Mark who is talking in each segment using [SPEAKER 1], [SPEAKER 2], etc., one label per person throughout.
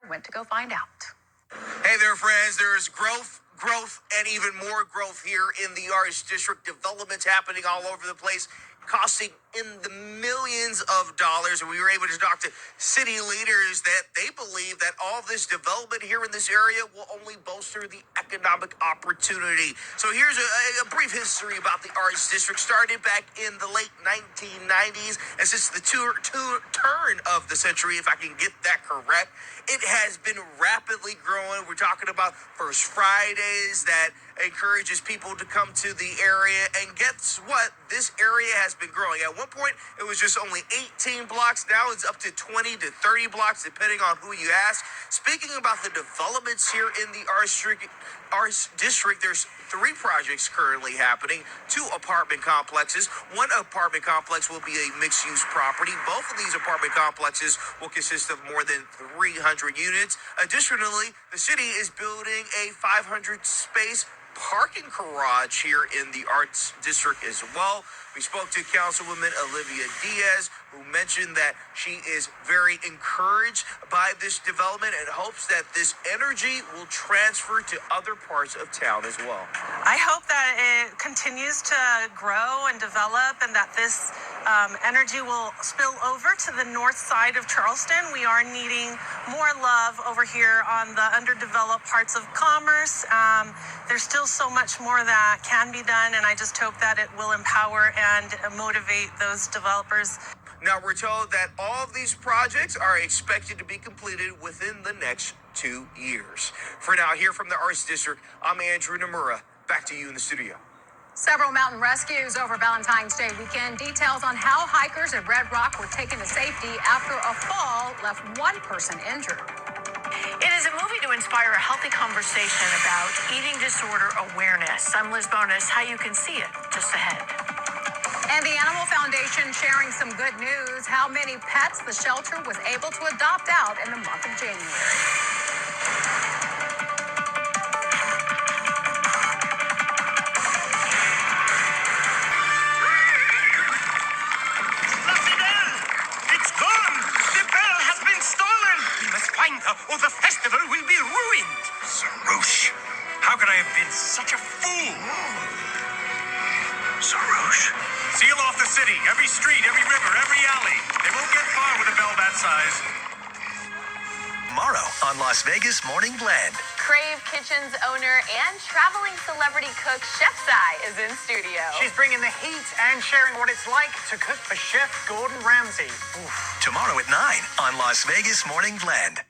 [SPEAKER 1] went to go find out.
[SPEAKER 2] Hey there, friends. There's growth, and even more growth here in the Arts District. Developments happening all over the place, costing in the millions of dollars. And we were able to talk to city leaders that they believe that all this development here in this area will only bolster the economic opportunity. So here's a brief history about the Arts District. Started back in the late 1990s, and since the turn of the century, if I can get that correct, it has been rapidly growing. We're talking about First Fridays that encourages people to come to the area. And guess what? This area has been growing. At one point, it was just only 18 blocks. Now it's up to 20 to 30 blocks, depending on who you ask. Speaking about the developments here in the Arts District, there's 3 projects currently happening, 2 apartment complexes. One apartment complex will be a mixed-use property. Both of these apartment complexes will consist of more than 300 units. Additionally, the city is building a 500-space parking garage here in the Arts District as well. We spoke to Councilwoman Olivia Diaz, who mentioned that she is very encouraged by this development and hopes that this energy will transfer to other parts of town as well.
[SPEAKER 3] I hope that it continues to grow and develop, and that this energy will spill over to the north side of Charleston. We are needing more love over here on the underdeveloped parts of Commerce. There's still so much more that can be done, and I just hope that it will empower and motivate those developers.
[SPEAKER 2] Now, we're told that all of these projects are expected to be completed within the next 2 years. For now, here from the Arts District, I'm Andrew Nomura. Back to you in the studio.
[SPEAKER 1] Several mountain rescues over Valentine's Day weekend. Details on how hikers at Red Rock were taken to safety after a fall left one person injured.
[SPEAKER 4] It is a movie to inspire a healthy conversation about eating disorder awareness. I'm Liz Bonus. How you can see it just ahead.
[SPEAKER 1] And the Animal Foundation sharing some good news. How many pets the shelter was able to adopt out in the month of January.
[SPEAKER 5] Or the festival will be ruined. Sarouche, how could I have been such a fool? Sarouche. Seal off the city, every street, every river, every alley. They won't get far with a bell that size.
[SPEAKER 6] Tomorrow on Las Vegas Morning Blend.
[SPEAKER 7] Crave Kitchen's owner and traveling celebrity cook Chef Sai is in studio.
[SPEAKER 8] She's bringing the heat and sharing what it's like to cook for Chef Gordon Ramsay. Oof.
[SPEAKER 6] Tomorrow at 9 on Las Vegas Morning Blend.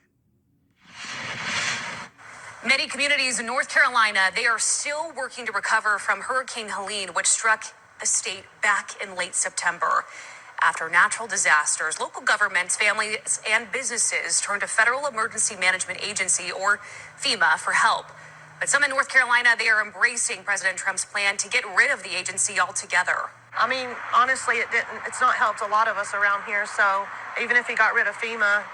[SPEAKER 7] Many communities in North Carolina, they are still working to recover from Hurricane Helene, which struck the state back in late September. After natural disasters, local governments, families, and businesses turned to Federal Emergency Management Agency, or FEMA, for help. But some in North Carolina, they are embracing President Trump's plan to get rid of the agency altogether.
[SPEAKER 3] I mean, honestly, it's not helped a lot of us around here, so even if he got rid of FEMA,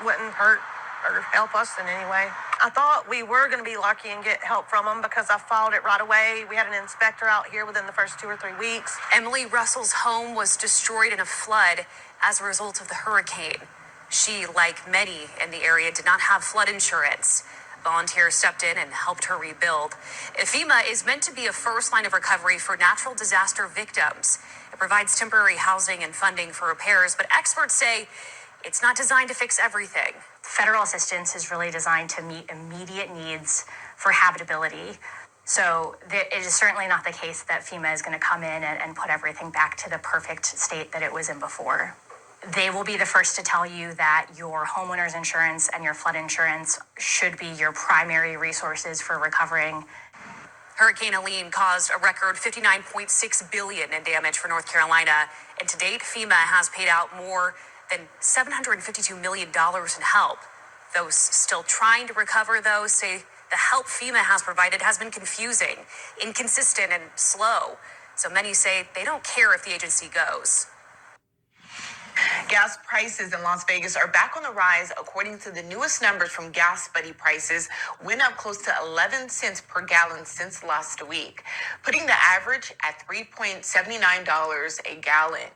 [SPEAKER 3] wouldn't hurt or help us in any way. I thought we were going to be lucky and get help from them because I followed it right away. We had an inspector out here within the first 2 or 3 weeks.
[SPEAKER 7] Emily Russell's home was destroyed in a flood as a result of the hurricane. She, like many in the area, did not have flood insurance. Volunteers stepped in and helped her rebuild. FEMA is meant to be a first line of recovery for natural disaster victims. It provides temporary housing and funding for repairs, but experts say it's not designed to fix everything.
[SPEAKER 9] Federal assistance is really designed to meet immediate needs for habitability. So it is certainly not the case that FEMA is going to come in and put everything back to the perfect state that it was in before. They will be the first to tell you that your homeowner's insurance and your flood insurance should be your primary resources for recovering.
[SPEAKER 7] Hurricane Helene caused a record $59.6 billion in damage for North Carolina. And to date, FEMA has paid out more than $752 million in help. Those still trying to recover, though, say the help FEMA has provided has been confusing, inconsistent, and slow. So many say they don't care if the agency goes.
[SPEAKER 10] Gas prices in Las Vegas are back on the rise. According to the newest numbers from Gas Buddy, prices went up close to 11 cents per gallon since last week, putting the average at $3.79 a gallon.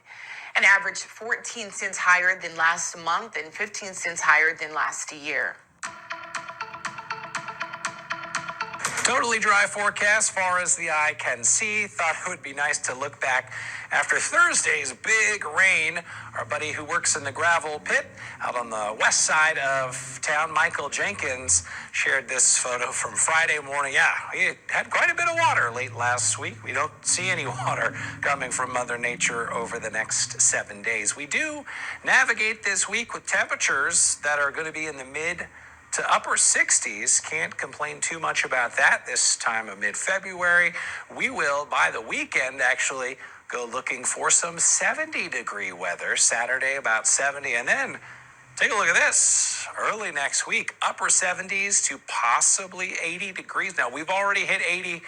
[SPEAKER 10] An average 14 cents higher than last month and 15 cents higher than last year.
[SPEAKER 11] Totally dry forecast far as the eye can see. Thought it would be nice to look back after Thursday's big rain. Our buddy who works in the gravel pit out on the west side of town, Michael Jenkins, shared this photo from Friday morning. Yeah, we had quite a bit of water late last week. We don't see any water coming from Mother Nature over the next 7 days. We do navigate this week with temperatures that are going to be in the mid to upper 60s. Can't complain too much about that this time of mid-February. We will, by the weekend, actually go looking for some 70-degree weather. Saturday, about 70. And then, take a look at this. Early next week, upper 70s to possibly 80 degrees. Now, we've already hit 80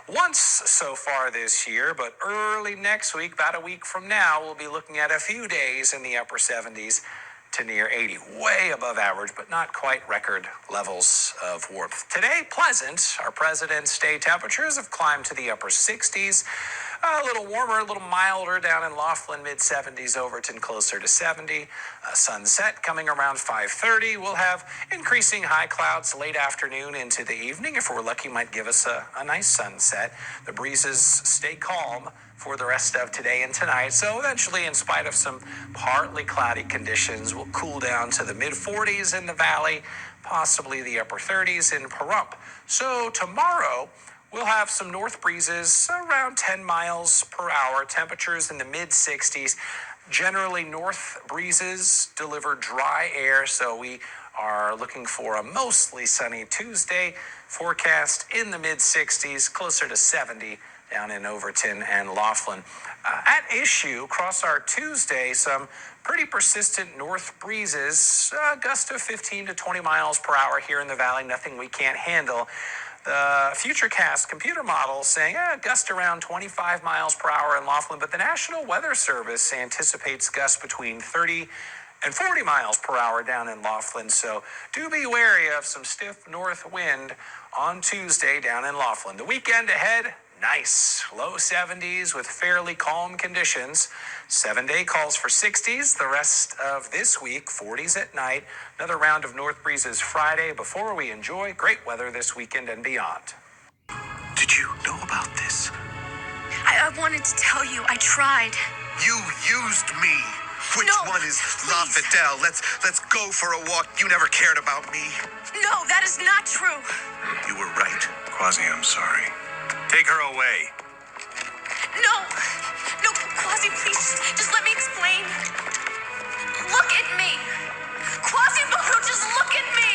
[SPEAKER 11] once so far this year, but early next week, about a week from now, we'll be looking at a few days in the upper 70s to near 80, way above average, but not quite record levels of warmth. Today, pleasant. Our President's Day temperatures have climbed to the upper 60s. A little warmer, a little milder down in Laughlin, mid-70s, Overton closer to 70. Sunset coming around 5:30. We'll have increasing high clouds late afternoon into the evening. If we're lucky, might give us a nice sunset. The breezes stay calm for the rest of today and tonight. So eventually, in spite of some partly cloudy conditions, we'll cool down to the mid-40s in the valley, possibly the upper 30s in Pahrump. So tomorrow, we'll have some north breezes around 10 miles per hour, temperatures in the mid-60s. Generally, north breezes deliver dry air, so we are looking for a mostly sunny Tuesday. Forecast in the mid-60s, closer to 70 down in Overton and Laughlin. At issue, across our Tuesday, some pretty persistent north breezes, gusts of 15 to 20 miles per hour here in the valley, nothing we can't handle. The Futurecast computer model saying gust around 25 miles per hour in Laughlin, but the National Weather Service anticipates gusts between 30 and 40 miles per hour down in Laughlin. So do be wary of some stiff north wind on Tuesday down in Laughlin. The weekend ahead, nice. Low 70s with fairly calm conditions. 7-day calls for 60s. The rest of this week, 40s at night. Another round of north breezes Friday before we enjoy great weather this weekend and beyond.
[SPEAKER 6] Did you know about this?
[SPEAKER 12] I wanted to tell you. I tried.
[SPEAKER 6] You used me. Which
[SPEAKER 12] No,
[SPEAKER 6] one is La
[SPEAKER 12] please.
[SPEAKER 6] Fidel? Let's go for a walk. You never cared about me.
[SPEAKER 12] No, that is not true.
[SPEAKER 6] You were right. Quasi, I'm sorry. Take her away.
[SPEAKER 12] No, Quasi, please, just let me explain. Look at me. Quasimodo, just look at me.